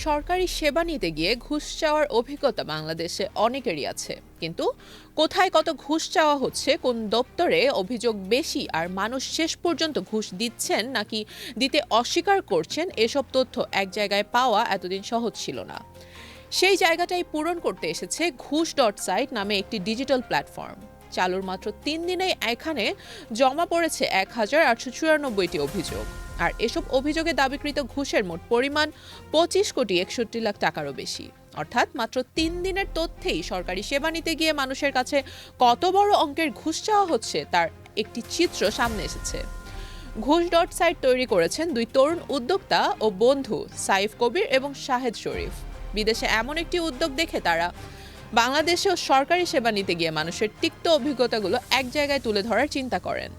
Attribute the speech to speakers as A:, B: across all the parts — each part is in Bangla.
A: সরকারি সেবা নিতে গিয়ে ঘুষ চাওয়ার অভিজ্ঞতা বাংলাদেশে অনেকেরই আছে, কিন্তু কোথায় কত ঘুষ চাওয়া হচ্ছে, কোন দপ্তরে অভিযোগ বেশি, আর মানুষ শেষ পর্যন্ত ঘুষ দিচ্ছেন নাকি দিতে অস্বীকার করছেন, এসব তথ্য এক জায়গায় পাওয়া এতদিন সহজ ছিল না। সেই জায়গাটাই পূরণ করতে এসেছে ঘুষ.সাইট নামে একটি ডিজিটাল প্ল্যাটফর্ম। চালুর মাত্র 3 দিনেই এখানে জমা পড়েছে 1894টি অভিযোগ। আর এসব অভিযোগে দাবিকৃত ঘুষের মোট পরিমাণ 25,61,00,000 টাকারও বেশি। অর্থাৎ মাত্র 3 দিনের তথ্যেই সরকারি সেবা নিতে গিয়ে মানুষের কাছে কত বড় অঙ্কের ঘুষ চাওয়া হচ্ছে তার একটি চিত্র সামনে এসেছে। ঘুষ.সাইট তৈরি করেছেন দুই তরুণ উদ্যোক্তা ও বন্ধু সাইফ কবির এবং শাহেদ শরীফ। বিদেশে এমন একটি উদ্যোগ দেখে তারা বাংলাদেশেও সরকারি সেবা নিতে গিয়ে মানুষের তিক্ত অভিজ্ঞতাগুলো এক জায়গায় তুলে ধরার চিন্তা করেন।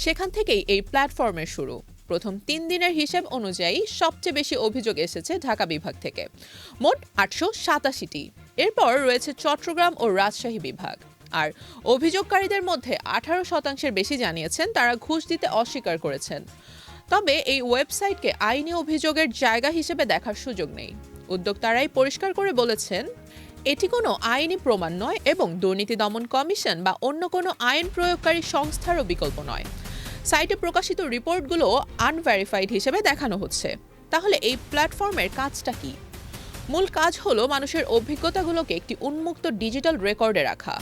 A: সেখান থেকেই এই প্ল্যাটফর্মের শুরু। প্রথম 3 দিনের হিসাব অনুযায়ী সবচেয়ে বেশি অভিযোগ এসেছে ঢাকা বিভাগ থেকে, মোট 887টি। এরপর রয়েছে চট্টগ্রাম ও রাজশাহী বিভাগ। আর অভিযোগকারীদের মধ্যে 18% বেশি জানিয়েছেন তারা ঘুষ দিতে অস্বীকার করেছেন। তবে এই ওয়েবসাইটকে আইনি অভিযোগের জায়গা হিসেবে দেখার সুযোগ নেই। উদ্যোক্তারাই পরিষ্কার করে বলেছেন, এটি কোনো আইনি প্রমাণ নয় এবং দুর্নীতি দমন কমিশন বা অন্য কোনো আইন প্রয়োগকারী সংস্থারও বিকল্প নয়। সাইটে প্রকাশিত রিপোর্টগুলো আনভেরিফাইড হিসেবে দেখানো হচ্ছে। তাহলে এই প্ল্যাটফর্মের কাজটা কি? মূল কাজ হলো মানুষের অভিজ্ঞতাগুলোকে একটি উন্মুক্ত ডিজিটাল রেকর্ডে রাখা।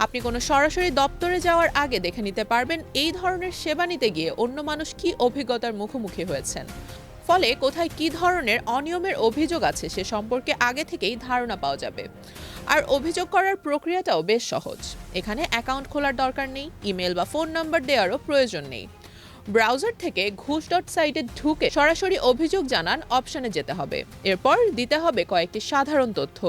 A: আপনি কোনো সরাসরি দপ্তরে যাওয়ার আগে দেখে নিতে পারবেন এই ধরনের সেবা নিতে গিয়ে অন্য মানুষ কি অভিজ্ঞতার মুখোমুখি হয়েছেন। ফলে কোথায় কি ধরনের অনিয়মের অভিযোগ আছে সে সম্পর্কে আগে থেকেই ধারণা পাওয়া যাবে। আর অভিযোগ করার প্রক্রিয়াটাও বেশ সহজ। এখানে অ্যাকাউন্ট খোলার দরকার নেই, ইমেল বা ফোন নাম্বার দেওয়ারও প্রয়োজন নেই। ব্রাউজার থেকে ঘুষ.সাইটে ঢুকে সরাসরি অভিযোগ জানান অপশনে যেতে হবে। এরপর দিতে হবে কয়েকটি সাধারণ তথ্য: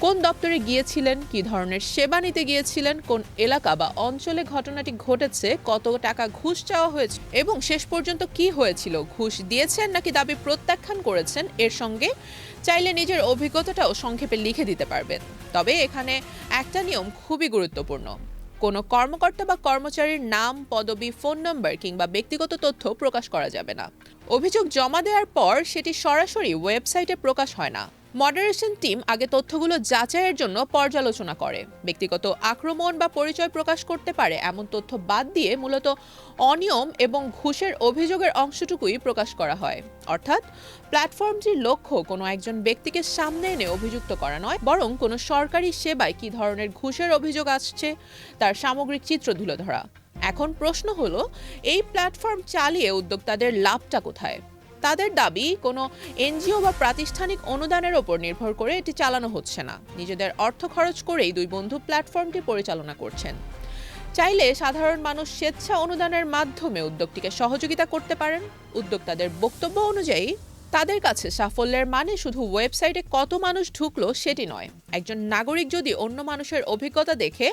A: কোন দপ্তরে গিয়েছিলেন, কি ধরনের সেবা নিতে গিয়েছিলেন, কোন এলাকা বা অঞ্চলে ঘটনাটি ঘটেছে, কত টাকা ঘুষ চাওয়া হয়েছে এবং শেষ পর্যন্ত কি হয়েছিল, ঘুষ দিয়েছেন নাকি দাবি প্রত্যাখ্যান করেছেন। এর সঙ্গে চাইলে নিজের অভিজ্ঞতাটাও সংক্ষেপে লিখে দিতে পারবেন। তবে এখানে একটা নিয়ম খুবই গুরুত্বপূর্ণ: কোনো কর্মকর্তা বা কর্মচারীর নাম, পদবি, ফোন নম্বর কিংবা ব্যক্তিগত তথ্য প্রকাশ করা যাবে না। অভিযোগ জমা দেওয়ার পর সেটি সরাসরি ওয়েবসাইটে প্রকাশ হয় না। মডারেশন টিম আগে তথ্যগুলো যাচাইয়ের জন্য পর্যালোচনা করে। ব্যক্তিগত আক্রমণ বা পরিচয় প্রকাশ করতে পারে এমন তথ্য বাদ দিয়ে মূলত অনিয়ম এবং ঘুষের অভিযোগের অংশটুকুই প্রকাশ করা হয়। অর্থাৎ প্ল্যাটফর্মটির লক্ষ্য কোনো একজন ব্যক্তিকে সামনে এনে অভিযুক্ত করা নয়, বরং কোনো সরকারি সেবায় কী ধরনের ঘুষের অভিযোগ আসছে তার সামগ্রিক চিত্র তুলে ধরা। এখন প্রশ্ন হলো, এই প্ল্যাটফর্ম চালিয়ে উদ্যোক্তাদের লাভটা কোথায়? তাদের দাবি, কোনো এনজিও বা প্রাতিষ্ঠানিক অনুদানের ওপর নির্ভর করে এটি চালানো হচ্ছে না। নিজেদের অর্থ খরচ করেই দুই বন্ধু প্ল্যাটফর্মটি পরিচালনা করছেন। চাইলে সাধারণ মানুষ স্বেচ্ছা অনুদানের মাধ্যমে উদ্যোগটিকে সহযোগিতা করতে পারেন। উদ্যোক্তাদের বক্তব্য অনুযায়ী তাদের কাছে সাফল্যের মানে শুধু ওয়েবসাইটে কত মানুষ ঢুকলো সেটি নয়। একজন নাগরিক যদি অন্য মানুষের অভিজ্ঞতা দেখে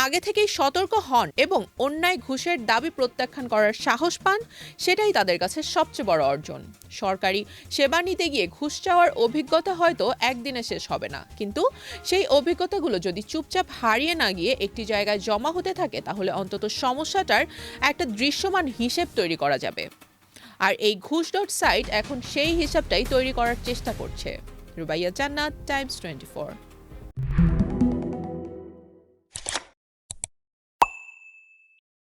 A: আগে থেকেই সতর্ক হন এবং অন্যায় ঘুষের দাবি প্রত্যাখ্যান করার সাহস পান, সেটাই তাদের কাছে সবচেয়ে বড় অর্জন। সরকারি সেবা নিতে গিয়ে ঘুষ চাওয়ার অভিজ্ঞতা হয়তো একদিনে শেষ হবে না, কিন্তু সেই অভিজ্ঞতাগুলো যদি চুপচাপ হারিয়ে না গিয়ে একটি জায়গায় জমা হতে থাকে, তাহলে অন্তত সমস্যাটার একটা দৃশ্যমান হিসেব তৈরি করা যাবে। আর এই ঘুষ.সাইট এখন সেই হিসাবটাই তৈরি করার চেষ্টা করছে। রুবাইয়া জান্নাত, টাইমস 24।